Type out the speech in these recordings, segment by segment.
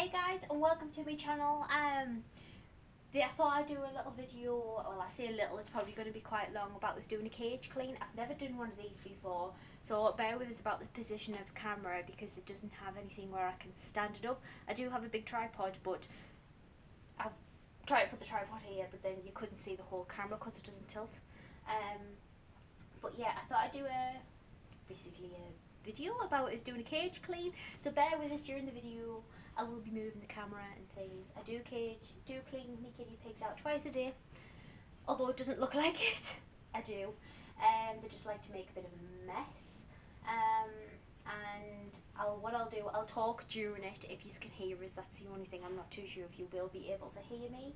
Hey guys, and welcome to my channel. I thought I'd do a little video. Well, I say a little, it's probably going to be quite long, about us doing a cage clean. I've never done one of these before, so bear with us about the position of the camera because it doesn't have anything where I can stand it up. I do have a big tripod, but I've tried to put the tripod here, but then you couldn't see the whole camera because it doesn't tilt. But yeah, I thought I'd do basically a video about us doing a cage clean, so bear with us during the video. I will be moving the camera and things. I do clean my guinea pigs out twice a day, although it doesn't look like it. I do. They just like to make a bit of a mess. And I'll talk during it. If you can hear us, that's the only thing. I'm not too sure if you will be able to hear me.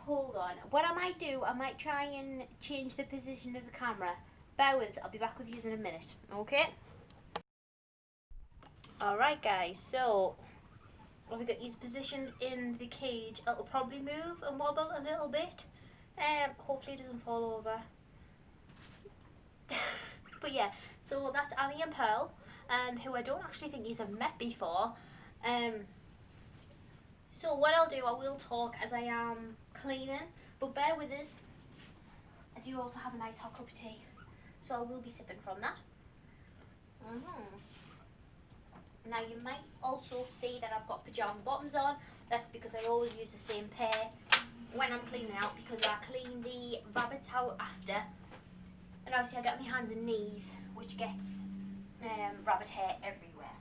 Hold on. What I might do, I might try and change the position of the camera. Bear with us, I'll be back with you in a minute, okay? Alright guys, so we've got these positioned in the cage. It'll probably move and wobble a little bit. Hopefully it doesn't fall over. But yeah, so that's Annie and Pearl, who I don't actually think you've met before. So what I'll do, I will talk as I am cleaning, but bear with us. I do also have a nice hot cup of tea, so I will be sipping from that. Now you might also see that I've got pyjama bottoms on. That's because I always use the same pair when I'm cleaning out, because I clean the rabbits out after. And obviously I get my hands and knees, which gets rabbit hair everywhere.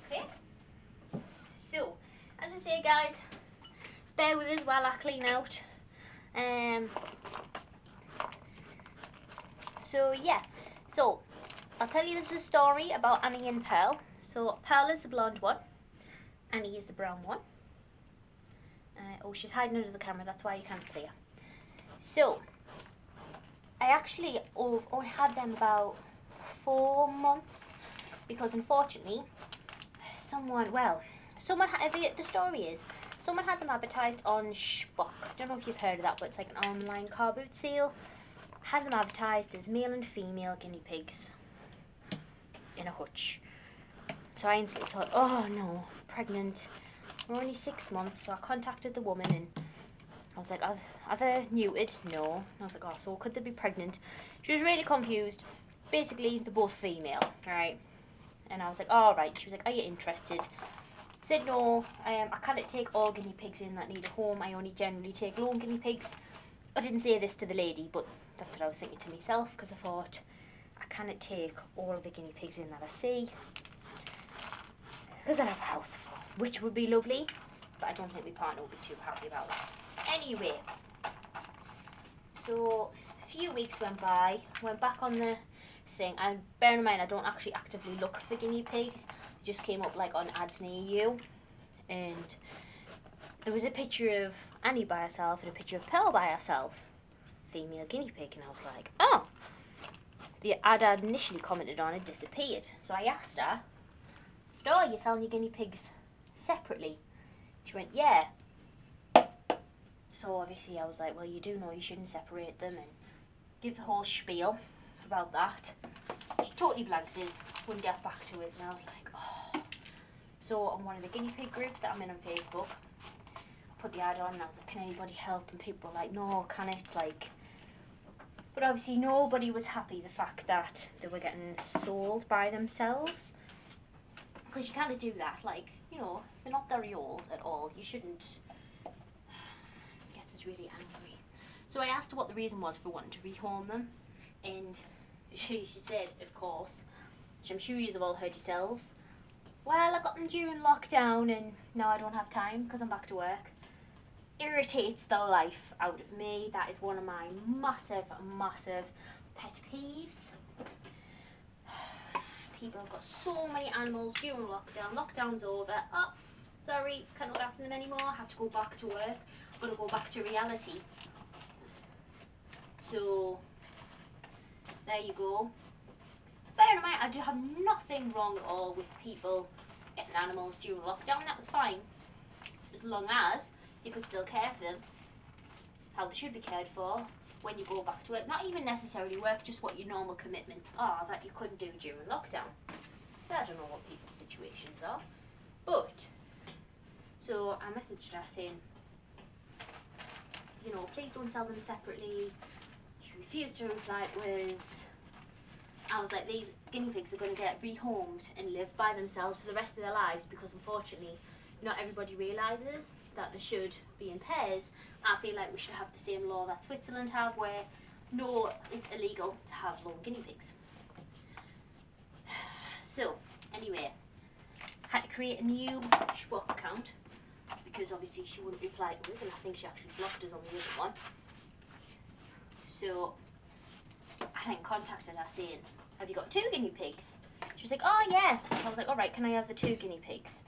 Okay? So, as I say guys, bear with us while I clean out. So yeah, so I'll tell you this is a story about Annie and Pearl. So Pearl is the blonde one, Annie is the brown one. Oh, she's hiding under the camera, that's why you can't see her. So, I actually only had them about 4 months, because unfortunately, the story is, someone had them advertised on Spock. I don't know if you've heard of that, but it's like an online car boot sale. Had them advertised as male and female guinea pigs in a hutch. So I instantly thought, oh no, pregnant. We're only 6 months, so I contacted the woman and I was like, are they neutered? No. And I was like, oh, so could they be pregnant? She was really confused. Basically, they're both female, right? And I was like, all right. She was like, are you interested? Said no. I can't take all guinea pigs in that need a home. I only generally take lone guinea pigs. I didn't say this to the lady, but that's what I was thinking to myself, because I thought, I can't take all of the guinea pigs in that I see, because I have a house full, which would be lovely, but I don't think my partner would be too happy about that. Anyway, so a few weeks went by, went back on the thing, and bear in mind I don't actually actively look for guinea pigs, it just came up like on ads near you, and there was a picture of Annie by herself and a picture of Pearl by herself, female guinea pig, and I was like, oh, the ad I'd initially commented on had disappeared. So I asked her, so are you selling your guinea pigs separately? She went, yeah. So obviously I was like, well, you do know you shouldn't separate them, and give the whole spiel about that. She totally blanked us, wouldn't get back to us, and I was like, oh. So on one of the guinea pig groups that I'm in on Facebook, I put the ad on and I was like, can anybody help? And people were like, no, can it? Like, but obviously nobody was happy the fact that they were getting sold by themselves, because you can't do that. Like, you know, they're not very old at all. You shouldn't. It gets us really angry. So I asked her what the reason was for wanting to rehome them, and she said, of course, which I'm sure you have all heard yourselves, well, I got them during lockdown and now I don't have time because I'm back to work. Irritates the life out of me. That is one of my massive pet peeves. People have got so many animals during lockdown. Lockdown's over. Oh, sorry, can't look after them anymore. I have to go back to work. Got to go back to reality. So there you go. Bear in mind, I do have nothing wrong at all with people getting animals during lockdown. That was fine, as long as you could still care for them how they should be cared for when you go back to it. Not even necessarily work, just what your normal commitments are that you couldn't do during lockdown. I don't know what people situations are. But, so I messaged her saying, you know, please don't sell them separately. She refused to reply to us. I was like, these guinea pigs are going to get rehomed and live by themselves for the rest of their lives, because unfortunately not everybody realises that they should be in pairs. I feel like we should have the same law that Switzerland have, where no, it's illegal to have lone guinea pigs. So anyway, had to create a new Schwab account because obviously she wouldn't reply to us, and I think she actually blocked us on the other one. So I then contacted her saying, have you got 2 guinea pigs? She was like, oh yeah. So I was like, alright, can I have the 2 guinea pigs?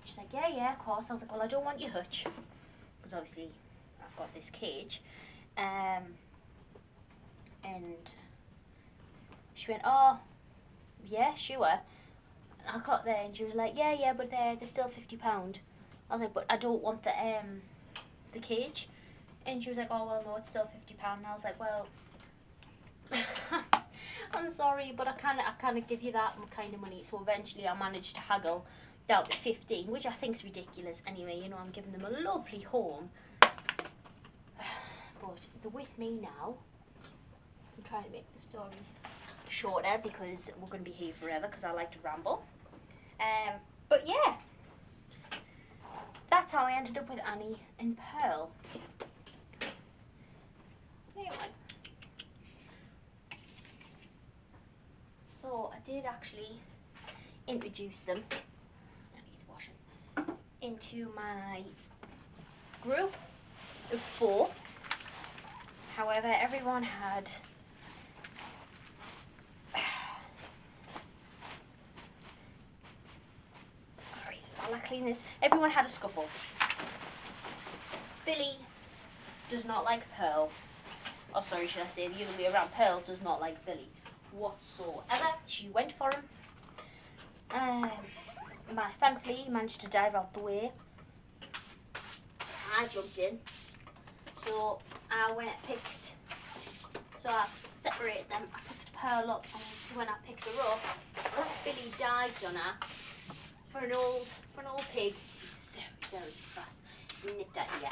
She's like, yeah, of course. I was like, well, I don't want your hutch, because obviously I've got this cage. And she went, oh, yeah, sure. I got there and she was like, yeah, but they're still £50. I was like, but I don't want the cage. And she was like, oh, well, no, it's still £50. And I was like, well, I'm sorry, but I can't give you that kind of money. So eventually I managed to haggle down to 15, which I think is ridiculous anyway. You know, I'm giving them a lovely home. But they're with me now. I'm trying to make the story shorter because we're going to be here forever, because I like to ramble. But yeah, that's how I ended up with Annie and Pearl. Anyway, so I did actually introduce them, I need washing, into my group of 4. However, everyone had while I clean this, everyone had a scuffle. Billy does not like Pearl. Oh, sorry, should I say the other way around? Pearl does not like Billy whatsoever. She went for him. Thankfully, he managed to dive out the way. I jumped in. So I separated them. I picked Pearl up, and so when I picked her up, Billy dived on her. For an old pig, he's very fast. He nipped at you. A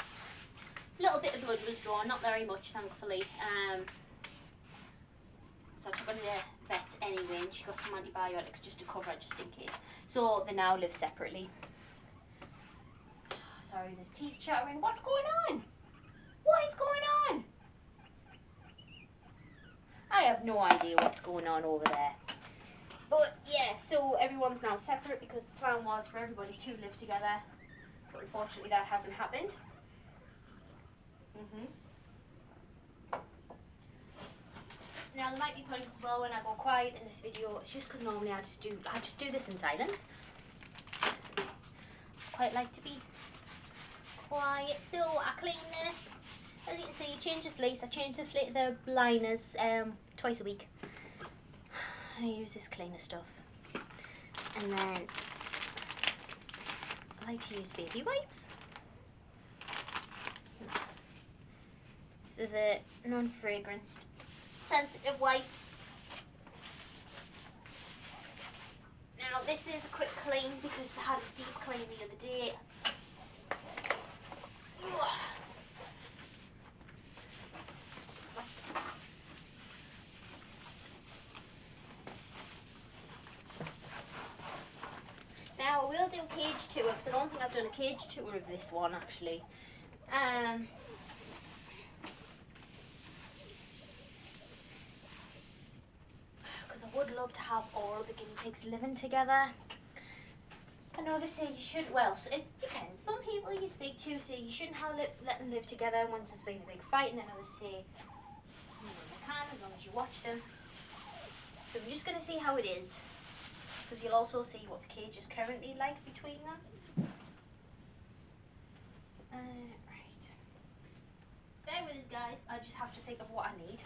little bit of blood was drawn, not very much, thankfully. So I took her to the vet anyway, and she got some antibiotics just to cover it, just in case. So they now live separately. Sorry, there's teeth chattering. What's going on? What is going on? I have no idea what's going on over there. But yeah, so everyone's now separate because the plan was for everybody to live together. But unfortunately that hasn't happened. Now there might be points as well when I go quiet in this video. It's just because normally I just do this in silence. I quite like to be quiet. So I clean as you can see, change the fleece. I change the liners twice a week. I use this cleaner stuff. And then I like to use baby wipes. The non-fragranced sensitive wipes. Now this is a quick clean because I had a deep clean the other day. Now I will do a cage tour because I don't think I've done a cage tour of this one actually. Because I would love to have all of the guinea pigs living together. I know they say you should, well, so it depends. Some people you speak to say you shouldn't let them live together once there's been a big fight, and then others say you can as long as you watch them. So we're just going to see how it is, because you'll also see what the cage is currently like between them. Right. Bear with us guys, I just have to think of what I need.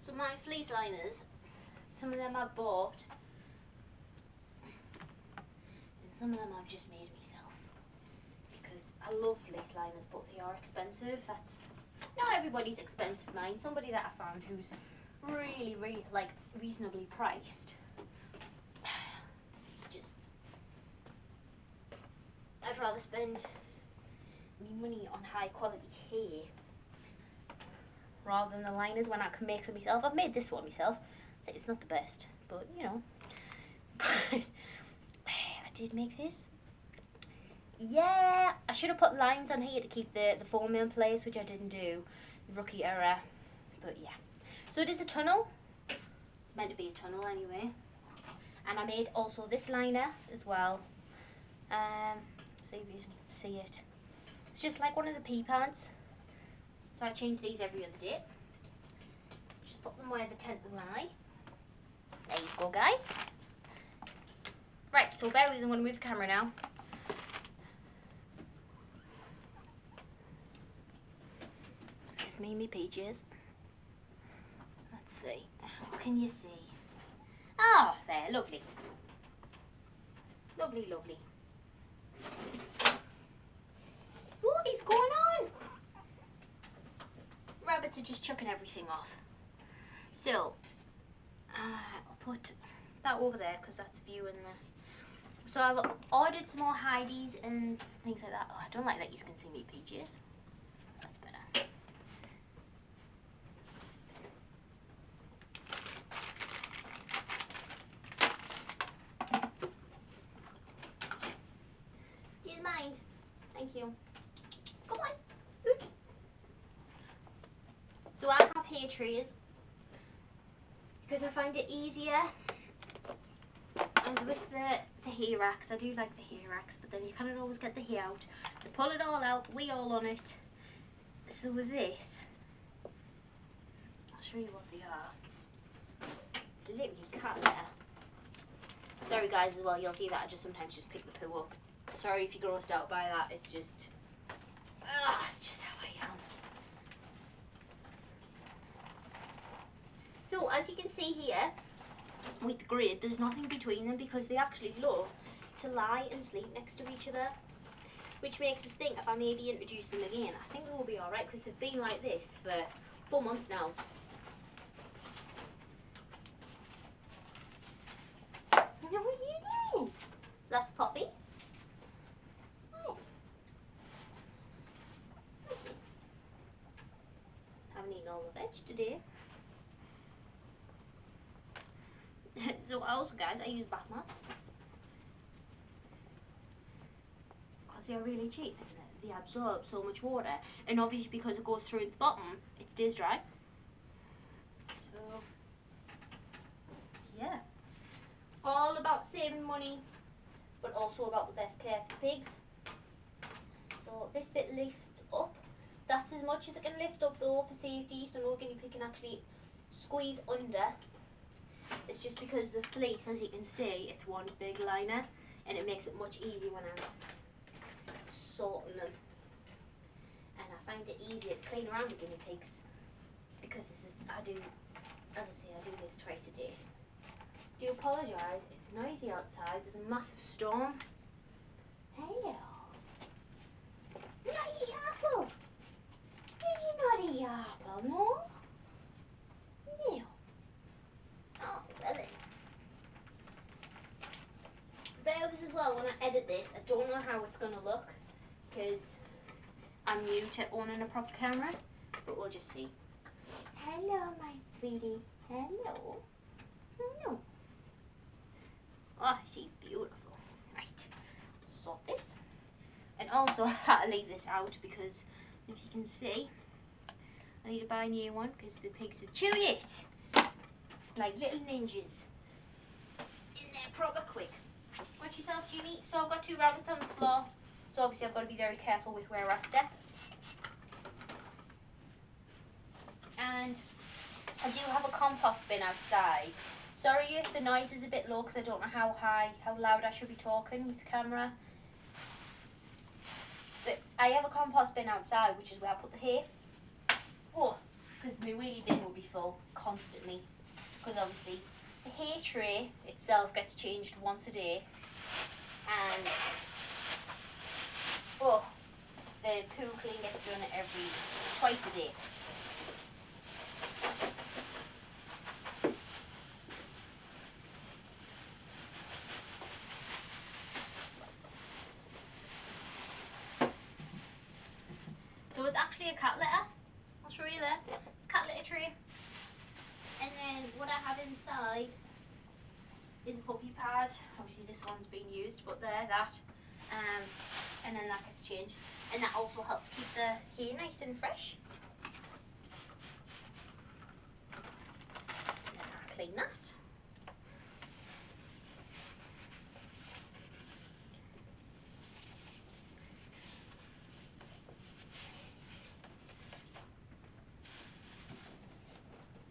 So my fleece liners, some of them I bought, and some of them I've just made myself, because I love lace liners, but they are expensive. That's not everybody's expensive, mind. Somebody that I found who's really, really like reasonably priced. It's just, I'd rather spend me money on high quality hair rather than the liners when I can make them myself. I've made this one myself. It's not the best, but you know. But I did make this. Yeah, I should have put lines on here to keep the foam in place, which I didn't do. Rookie error. But yeah. So it is a tunnel. It's meant to be a tunnel anyway. And I made also this liner as well. See if you can see it. It's just like one of the pea pads. So I change these every other day. Just put them where they tend to lie. There you go, guys. Right, so bear with us, I'm going to move the camera now. There's me and my peaches. Let's see. What can you see? Oh, there, lovely. Lovely, lovely. What is going on? Rabbits are just chucking everything off. So, I'll put that over there because that's viewing the... So I've ordered some more Heidi's and things like that. Oh, I don't like that you can see me peaches. That's better. Do you mind? Thank you. Come on. Good. So I have hair trays because I find it easier. As with the hair racks, I do like the hair racks, but then you cannot always get the hair out. To pull it all out, we all on it. So with this, I'll show you what they are. It's literally cut there. Sorry guys as well, you'll see that I just sometimes just pick the poo up. Sorry if you're grossed out by that, it's just how I am. So as you can see here, with the grid, there's nothing between them because they actually love to lie and sleep next to each other, which makes us think if I maybe introduce them again, I think they will be alright because they've been like this for 4 months now. What are you doing? So that's Poppy. Right. Haven't eaten all the veg today. So also guys, I use bath mats because they are really cheap and they absorb so much water, and obviously because it goes through at the bottom it stays dry. So yeah, all about saving money but also about the best care for pigs. So this bit lifts up. That's as much as it can lift up though for safety, so no guinea pig can actually squeeze under. It's just because the fleece, as you can see, it's one big liner and it makes it much easier when I'm sorting them. And I find it easier to clean around the guinea pigs because this is, I do this twice a day. Do apologise, it's noisy outside, there's a massive storm. Hello. You not eat apple? Did you not eat apple, no? No. Oh, well then. Bear with us as well when I edit this. I don't know how it's going to look because I'm new to owning a proper camera, but we'll just see. Hello, my sweetie. Hello. Hello. Oh, she's beautiful. Right. Sort this. And also, I had to leave this out because if you can see, I need to buy a new one because the pigs have chewed it like little ninjas. In there proper quick. Watch yourself, Jimmy. So I've got 2 rabbits on the floor. So obviously I've got to be very careful with where I step. And I do have a compost bin outside. Sorry if the noise is a bit low because I don't know how loud I should be talking with the camera. But I have a compost bin outside, which is where I put the hay. Oh, because my wheelie bin will be full constantly. Because obviously the hay tray itself gets changed once a day. And oh, poo clean gets done twice a day. So it's actually a cat litter. I'll show you there. It's a cat litter tray. And then what I have inside is a puppy pad. Obviously this one's been used, but that. And then that gets changed. And that also helps keep the hair nice and fresh. And then I clean that.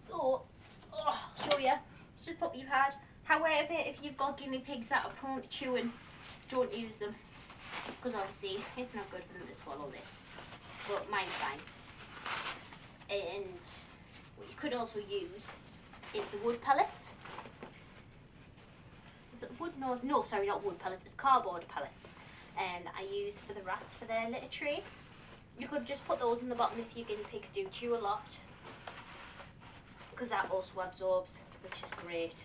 So, I'll show you. It's just puppy pad. However, if you've got guinea pigs that are prone to chewing, don't use them. Because obviously it's not good for them to swallow this. But mine's fine. And what you could also use is the wood pellets. Is it wood? No, sorry, not wood pellets. It's cardboard pellets. And I use for the rats for their litter tray. You could just put those in the bottom if your guinea pigs do chew a lot. Because that also absorbs, which is great.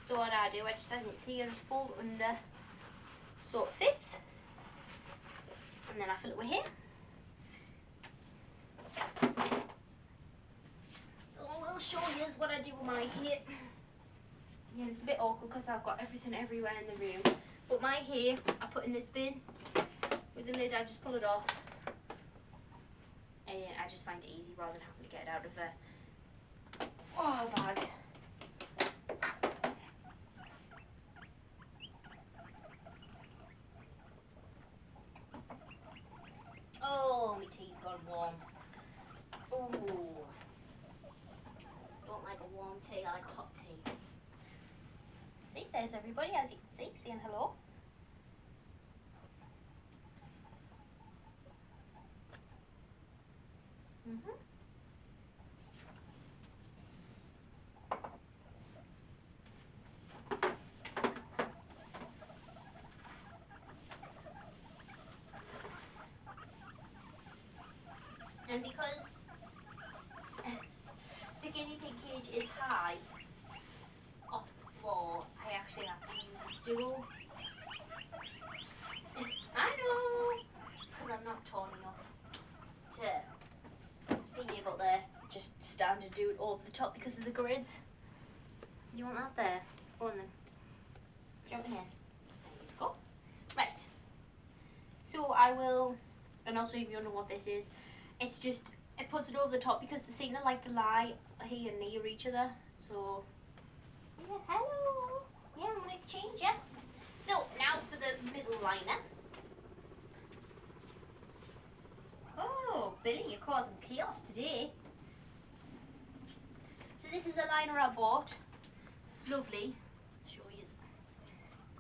So what I do, I just, as you can see, I just fold it under so it fits. And then I fill it with hair. So I will show you what I do with my hair. Yeah, it's a bit awkward because I've got everything everywhere in the room. But my hair, I put in this bin. With the lid, I just pull it off. And I just find it easy rather than having to get it out of a bag. Oh, my tea's gone warm. Ooh. Don't like a warm tea, I like a hot tea. See, there's everybody, as you can see, saying hello. And because the guinea pig cage is high off the floor, I actually have to use a stool. I know, because I'm not tall enough to be able to just stand and do it over the top because of the grids. You want that there? Go on then. Jump in here. There you go. Right. So I will, and also if you don't know what this is, it's just, it puts it over the top because the seat like to lie here near each other. So, yeah, hello. Yeah, I'm going to change it. So, now for the middle liner. Oh, Billy, you're causing chaos today. So this is a liner I bought. It's lovely. I'll show you. It's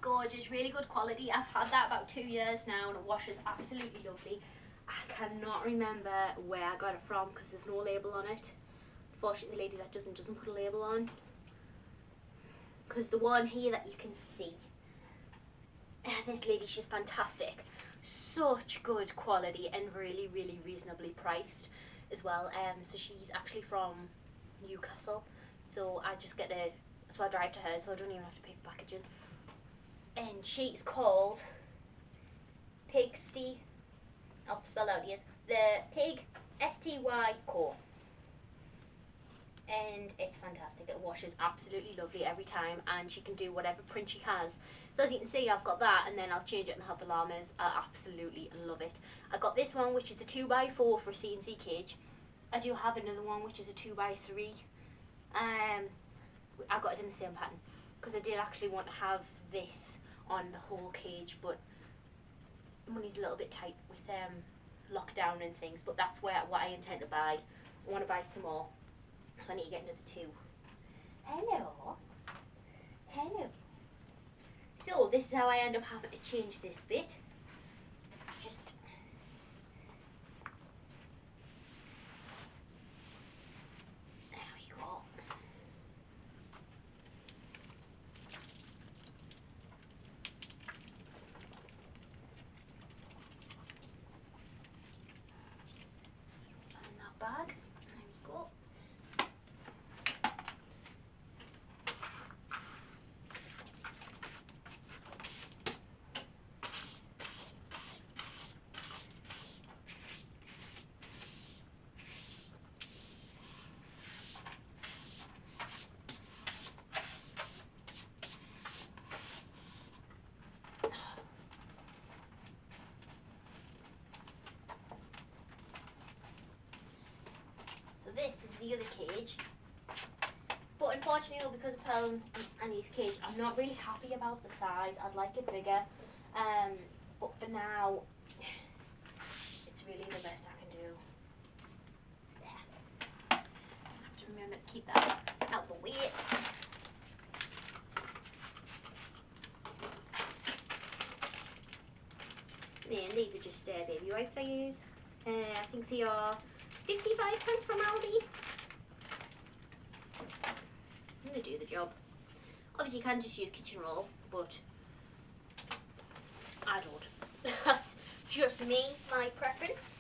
gorgeous, really good quality. I've had that about 2 years now and it washes absolutely lovely. I cannot remember where I got it from because there's no label on it. Unfortunately, the lady that doesn't put a label on. Because the one here that you can see, this lady, she's fantastic. Such good quality and really, really reasonably priced as well. So she's actually from Newcastle. So I just so I drive to her, so I don't even have to pay for packaging. And she's called Pigsty. I'll spell out yes. The Pig STY Co. And it's fantastic. It washes absolutely lovely every time, and she can do whatever print she has. So as you can see, I've got that, and then I'll change it and have the llamas. I absolutely love it. I got this one, which is a 2x4 for a CNC cage. I do have another one, which is a 2x3. I got it in the same pattern because I did actually want to have this on the whole cage, but money's a little bit tight with lockdown and things. But that's what I intend to buy. I want to buy some more. So I need to get another 2. Hello. Hello. So this is how I end up having to change this bit. Just there we go. bag. There we go. This is the other cage, but unfortunately because of Pearl and Annie's cage, I'm not really happy about the size. I'd like it bigger, but for now it's really the best I can do. There. I have to remember to keep that out the way. And these are just baby wipes I use. I think they are 55p from Aldi. They do the job. Obviously you can just use kitchen roll, but I don't. That's just me, my preference.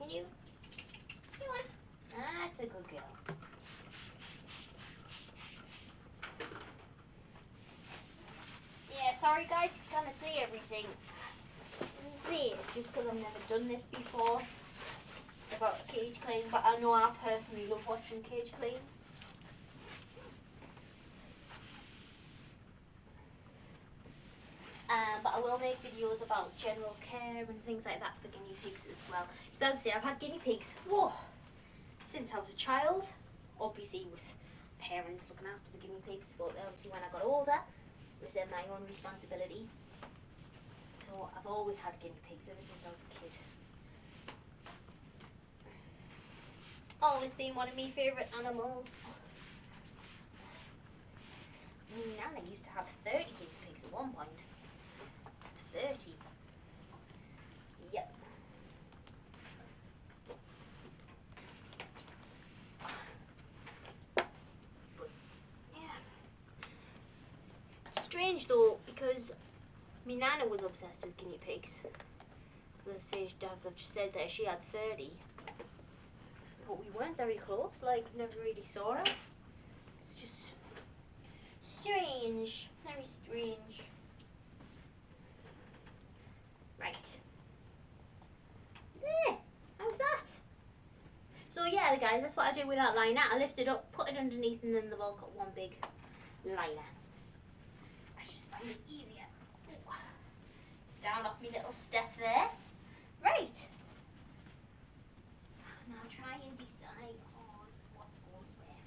You on. That's a good girl. Yeah, sorry guys, if you can't see everything. See, it's just because I've never done this before about a cage clean, but I know I personally love watching cage cleans. But I will make videos about general care and things like that for guinea pigs as well. So as I say, I've had guinea pigs since I was a child, obviously with parents looking after the guinea pigs, but obviously when I got older, it was then my own responsibility. So I've always had guinea pigs ever since I was a kid. Always been one of my favourite animals. Nana used to have 30 guinea pigs at one point. 30. Yep. But, yeah. It's strange though, because my Nana was obsessed with guinea pigs. As I've just said that she had 30. But we weren't very close, like never really saw her. It's just strange. Very strange. Right. There. How's that? So yeah, guys, that's what I do with that liner. I lift it up, put it underneath, and then they've all got one big liner. I just find it easier. Ooh. Down off my little step there. Right. Now try and decide on what's going where.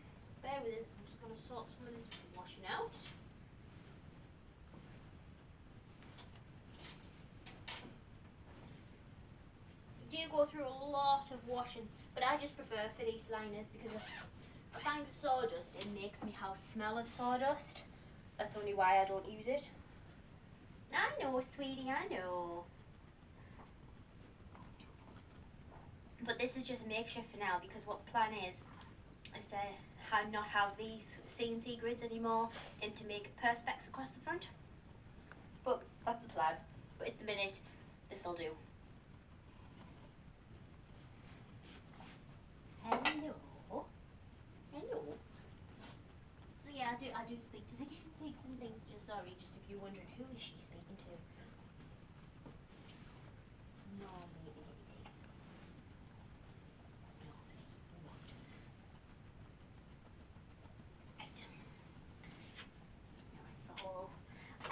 Bear with us. I'm just going to sort some of this washing out. Do go through a lot of washing, but I just prefer fleece liners because I find the sawdust, it makes my house smell of sawdust. That's only why I don't use it. I know, sweetie, I know. But this is just a makeshift for now, because what the plan is to not have these CNC grids anymore and to make perspex across the front. But that's the plan. But at the minute, this'll do. Hello. Hello. So yeah, I do speak to the guinea pigs and things. Just sorry, just if you're wondering who is she speaking to. It's normally the guinea pig. Normally, not. Right. Now it's the whole.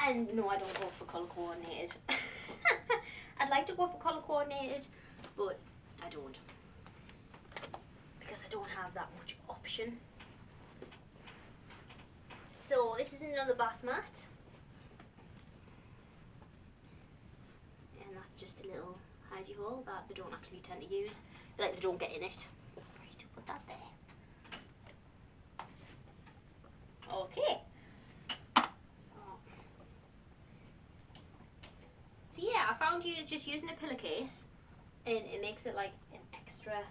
And no, I don't go for colour coordinated. I'd like to go for colour coordinated, but I don't. Because I don't have that much option. So this is another bath mat. And that's just a little hidey hole that they don't actually tend to use. Like they don't get in it. Right, put that there. Okay. So yeah, I found you just using a pillowcase, and it makes it like an extra.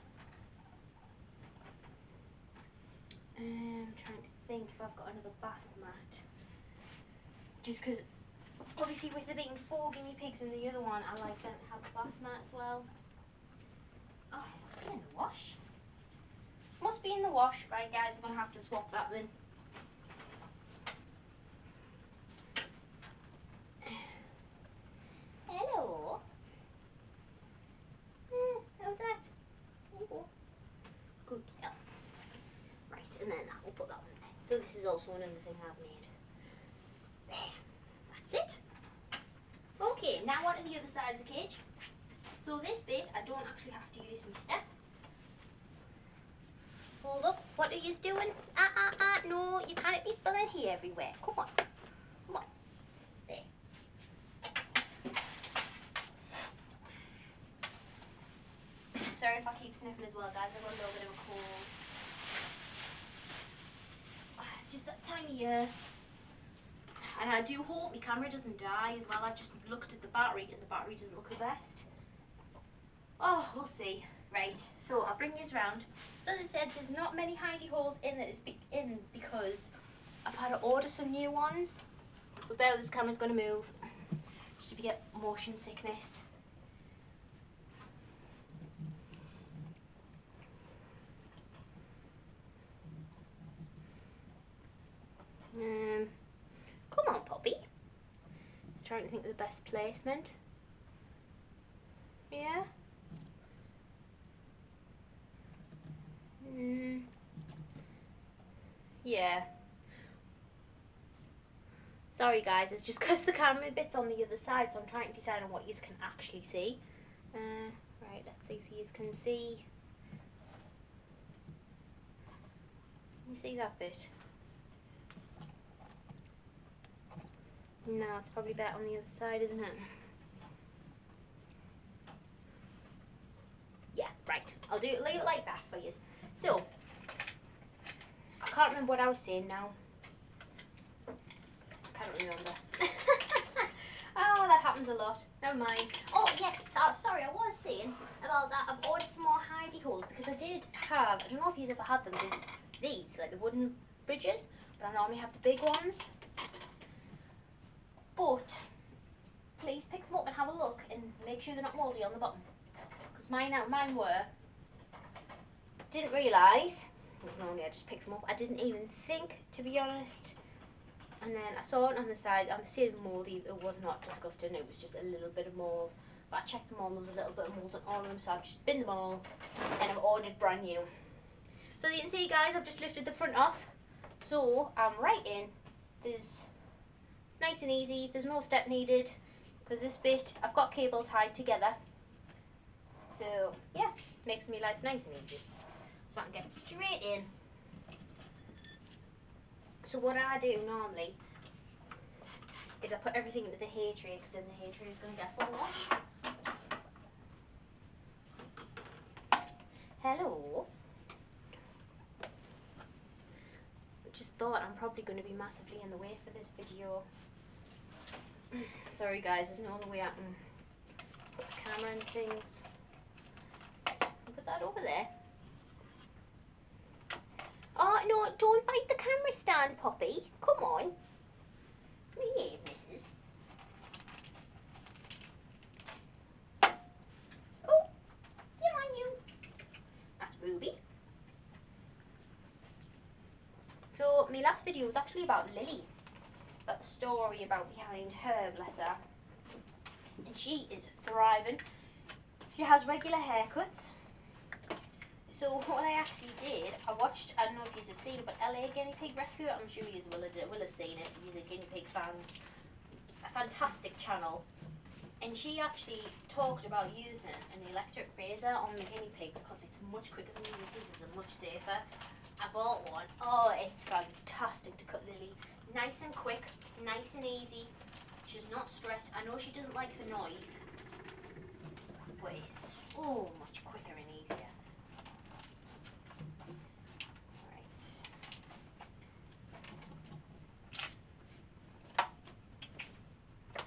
I'm trying to think if I've got another bath mat. Just because, obviously, with there being 4 guinea pigs in the other one, I like them to have a bath mat as well. Oh, it must be in the wash. Must be in the wash, right, guys? I'm gonna have to swap that then. Hello. How's that? Oh, good girl. Right, and then I will put that one there. So this is also another thing I've made. There. That's it. Okay, now on to the other side of the cage. So this bit, I don't actually have to use my step. Hold up, what are you doing? No, you can't be spilling here everywhere. Come on. Come on. There. Sorry if I keep sniffing as well, guys. I've got a little bit of a cold. It's just that time of year. And I do hope my camera doesn't die as well. I've just looked at the battery and the battery doesn't look the best. Oh, we'll see. Right, so I'll bring these round. So as I said, there's not many hidey holes in because I've had to order some new ones. But bear with, this camera's going to move. Just if you get motion sickness. Come on, Poppy. Just trying to think of the best placement. Yeah. Yeah. Sorry guys, it's just because the camera bit's on the other side, so I'm trying to decide on what you can actually see. Right, let's see so you can see. You see that bit? No, it's probably better on the other side, isn't it? Yeah, right. I'll leave it like that for you. So, I can't remember what I was saying now. I can't remember. Oh, that happens a lot. Never mind. Oh, yes, sorry, I was saying about that. I've ordered some more hidey holes because I did have, I don't know if you've ever had them, these, like the wooden bridges, but I normally have the big ones. But, please pick them up and have a look and make sure they're not mouldy on the bottom. Because mine were. Didn't realise, because normally I just picked them up. I didn't even think, to be honest. And then I saw it on the side, on the side of mouldy, it was not disgusting, it was just a little bit of mould. But I checked them all, there was a little bit of mould on all of them, so I've just binned them all, and I've ordered brand new. So as you can see guys, I've just lifted the front off, so I'm right in. It's nice and easy, there's no step needed, because this bit, I've got cable tied together. So yeah, makes me life nice and easy. So I can get straight in. So what I do normally is I put everything into the hay tray, because then the hay tray is going to get full wash. Hello. Just thought I'm probably going to be massively in the way for this video. Sorry guys, there's no other way I can put the camera and things. I'll put that over there. Oh no, don't bite the camera stand, Poppy. Come on. Behave, missus. Oh, come on you. That's Ruby. So my last video was actually about Lily. That story about behind her, bless her. And she is thriving. She has regular haircuts. So what I actually did, I watched, I don't know if you have seen it, but LA Guinea Pig Rescue, I'm sure you will have seen it, if you're guinea pig fans. A fantastic channel. And she actually talked about using an electric razor on the guinea pigs because it's much quicker than using scissors and much safer. I bought one. Oh, it's fantastic to cut Lily. Nice and quick, nice and easy. She's not stressed. I know she doesn't like the noise, but but it's so much quicker and easier. Right.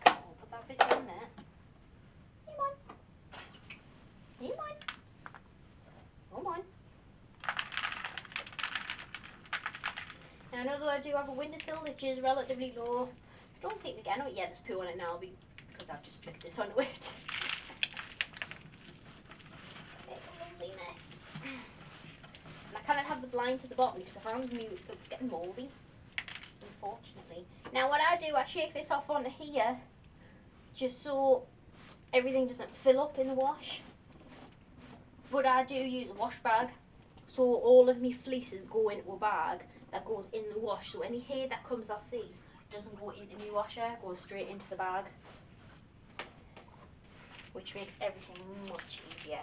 I'll put that bit down there. Come on. Come on. Come on. Now I know that I do have a windowsill which is relatively low. I don't think again. Oh yeah, there's poo on it now because I've just flicked this onto it. It's a lovely mess. And I kind of have the blind to the bottom because I found it's getting mouldy, unfortunately. Now what I do, I shake this off onto here just so everything doesn't fill up in the wash. But I do use a wash bag, so all of my fleeces go into a bag that goes in the wash. So any hair that comes off these doesn't go into my washer, it goes straight into the bag, which makes everything much easier.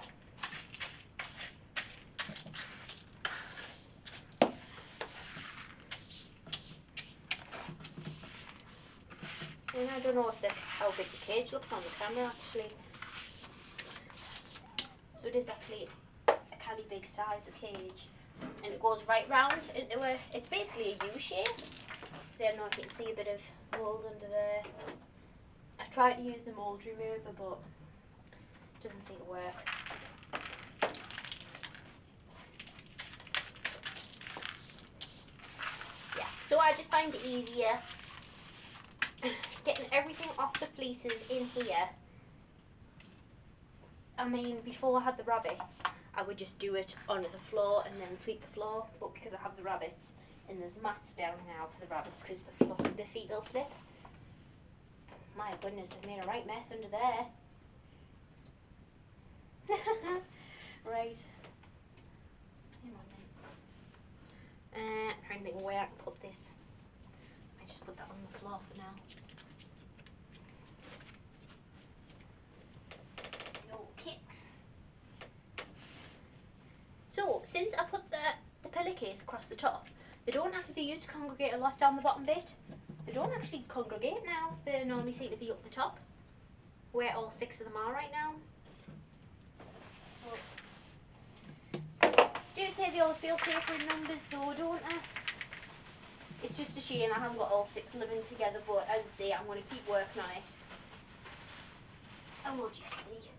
And I don't know if how big the cage looks on the camera actually. So it is actually a kind of big size, the cage. And it goes right round into it's basically a U shape. So I don't know if you can see a bit of mould under there. I've tried to use the mould remover but it doesn't seem to work. Yeah, so I just find it easier getting everything off the fleeces in here. I mean, before I had the rabbits, I would just do it onto the floor and then sweep the floor. But because I have the rabbits, and there's mats down now for the rabbits because the feet will slip. My goodness, I've made a right mess under there. Right. Hang on then. I'm trying to think where I can put this. I just put that on the floor for now. Okay. So, since I put the pillowcase across the top, they used to congregate a lot down the bottom bit. They don't actually congregate now. They normally seem to be up the top, where all 6 of them are right now. Do say they always feel safer in numbers though, don't they? It's just a shame I haven't got all 6 living together, but as I say, I'm going to keep working on it. And we'll just see.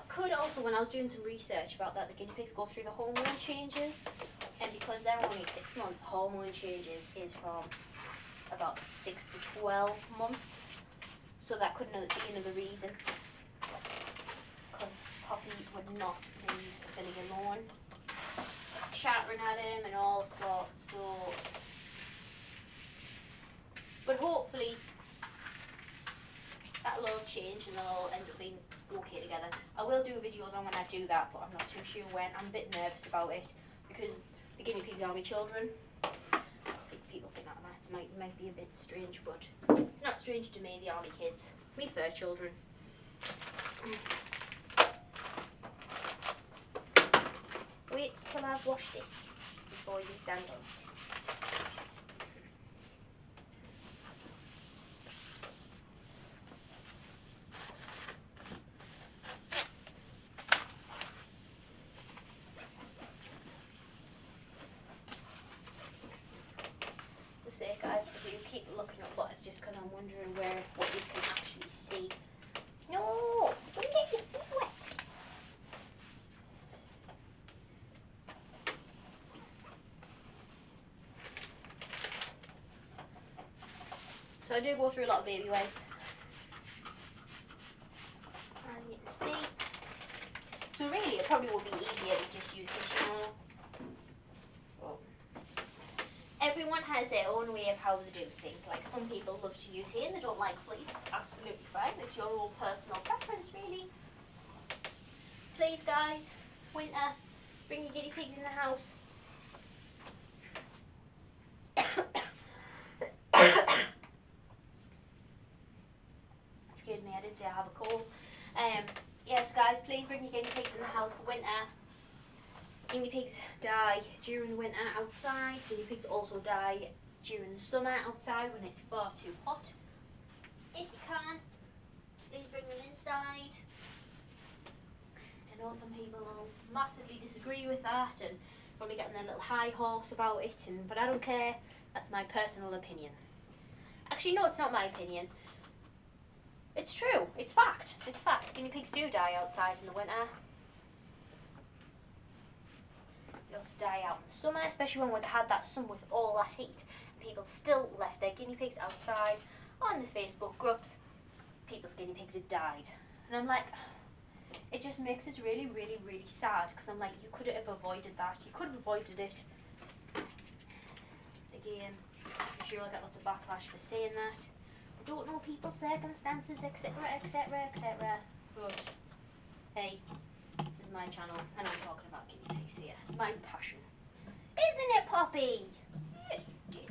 Could also, when I was doing some research about that, the guinea pigs go through the hormone changes, and because they're only 6 months, hormone changes is from about 6 to 12 months. So that could be another reason. Because Poppy would not leave Billy alone, chattering at him and all sorts. So, but hopefully that'll all change and they'll all end up being okay together. I will do a video on when I do that, but I'm not too sure when. I'm a bit nervous about it because the guinea pigs are my children. I think people think that might be a bit strange, but it's not strange to me. They are my kids, me fur children. Wait till I've washed this before you stand on it. Guys, I do keep looking at butters just because I'm wondering what you can actually see. No! Don't get your feet wet! So I do go through a lot of baby wipes. And you can see. So really it probably would be easier to just use tissue roll. Everyone has their own way of how they do things. Like some people love to use hair and they don't like fleece. It's absolutely fine. It's your own personal preference, really. Please, guys, winter, bring your guinea pigs in the house. Excuse me, I did say I have a cold. Yes, guys, please bring your guinea pigs in the house for winter. Guinea pigs die during winter outside. Guinea pigs also die during the summer outside when it's far too hot. If you can, please bring them inside. know some people will massively disagree with that and probably getting their little high horse about it, but I don't care. That's my personal opinion. Actually, no, it's not my opinion. It's true. It's fact. It's fact. Guinea pigs do die outside in the winter. They also die out in the summer, especially when we've had that sun with all that heat. People still left their guinea pigs outside on the Facebook groups. People's guinea pigs had died. And I'm like, it just makes us really, really, really sad, because I'm like, you could have avoided that. You could have avoided it. Again, I'm sure I'll get lots of backlash for saying that. I don't know people's circumstances, etc., etc., etc. But, hey, this is my channel, and I'm talking about guinea pigs here. It's my passion. Isn't it, Poppy? Yes, yes.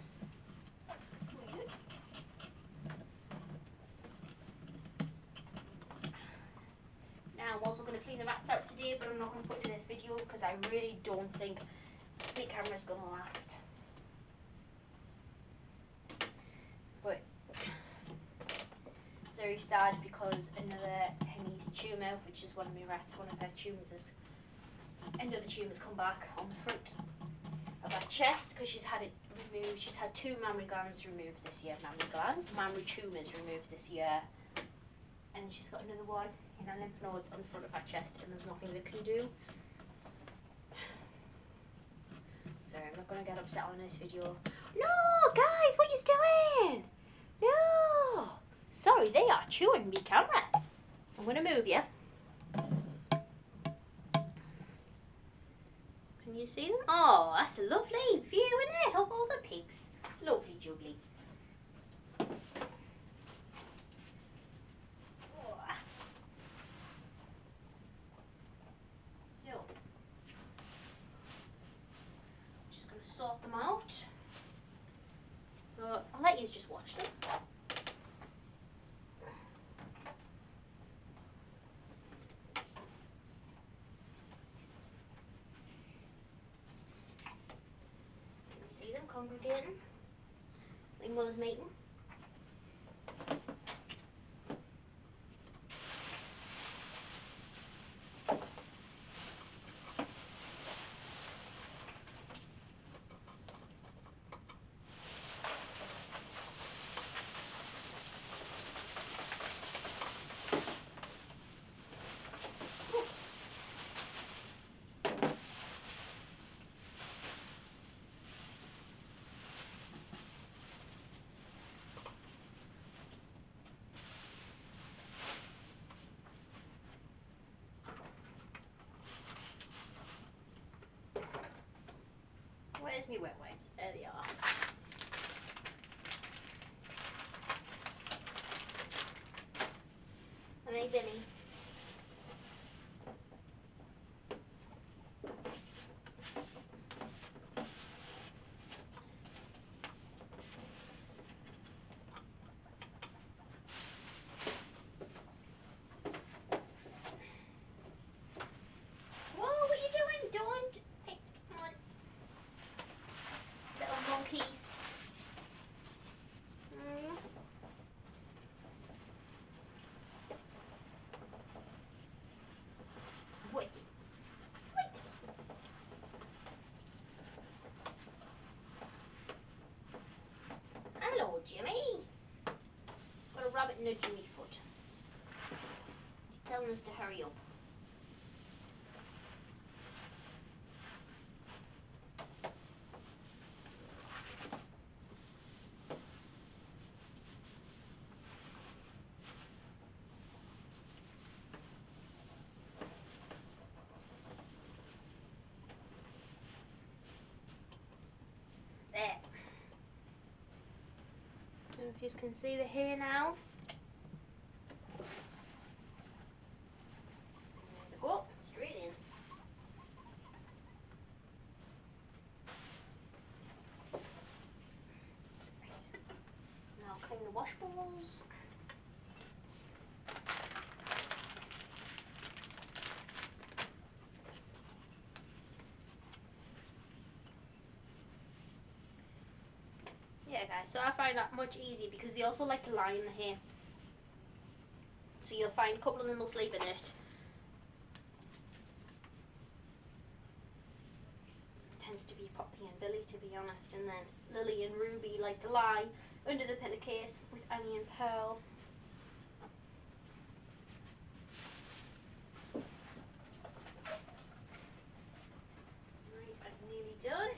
Now, I'm also going to clean the rats out today, but I'm not going to put it in this video because I really don't think the camera is going to last. But very sad because another Henny's tumour, which is one of my rats, one of her tumours, another tumour's come back on the front of her chest because she's had it removed. She's had 2 mammary glands removed this year. Mammary tumours removed this year. And she's got another one in her lymph nodes on the front of her chest, and there's nothing they can do. Sorry, I'm not going to get upset on this video. No, guys, what are you doing? No. Sorry, they are chewing me camera. I'm going to move you. Can you see them? Oh, that's a lovely view, isn't it, of all the pigs. Lovely jubbly. Sort them out. So I'll let you just watch them. You see them congregating. Lingwell's mating. Where's my wet wipes? There they are. And hey, Billy. Whoa, what are you doing? Don't. Hey, come on. Little monkeys. Wait. Wait. Hello, Jimmy. Got a rabbit nudging me foot. He's telling us to hurry up. There. I don't know if you can see the hair now. There we go. Straight in. Right. Now clean the wash bowls. Yeah, guys, so I find that much easier because they also like to lie in the hay. So you'll find a couple of them will sleep in it. tends to be Poppy and Billy, to be honest, and then Lily and Ruby like to lie under the pillowcase with Annie and Pearl. Right, I'm nearly done.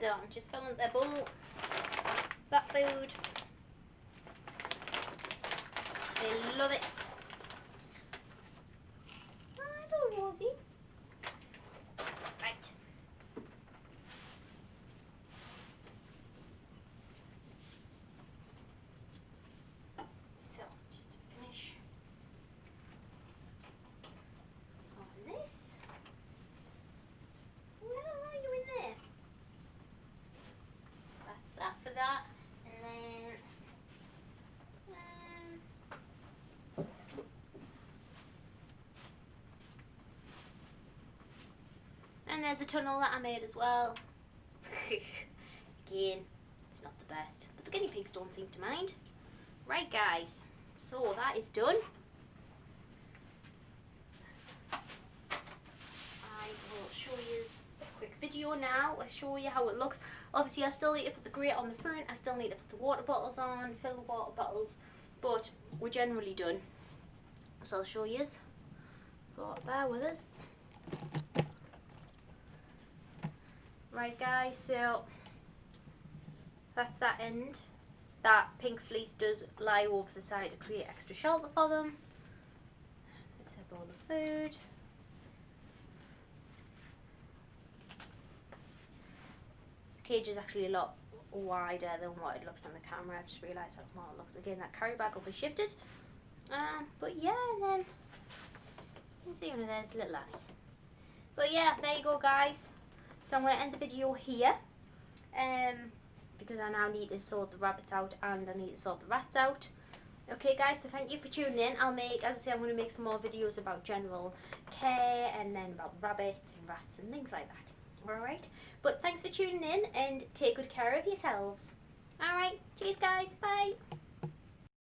So I'm just filling their bowl, that food. They love it. Hello, Rosie. Right. So just to finish some of this. Where are you in there? That's that for that, and then and there's a tunnel that I made as well. Again, it's not the best, but the guinea pigs don't seem to mind. Right, guys, so that is done. I will show you a quick video now. I'll show you how it looks. Obviously, I still need to put the grate on the front. I still need to put the water bottles on, fill the water bottles, but we're generally done. So I'll show you. So bear with us. Right, guys, so that's that end. That pink fleece does lie over the side to create extra shelter for them. Let's have all the food. The cage is actually a lot wider than what it looks on the camera. I just realised how small it looks. Again, that carry bag will be shifted. But yeah, and then you can see one of those little Annie. But yeah, there you go, guys. So I'm going to end the video here. Because I now need to sort the rabbits out and I need to sort the rats out. Okay, guys, so thank you for tuning in. I'll make, as I say, I'm going to make some more videos about general care and then about rabbits and rats and things like that. Alright, but thanks for tuning in and take good care of yourselves. Alright, cheers, guys. Bye.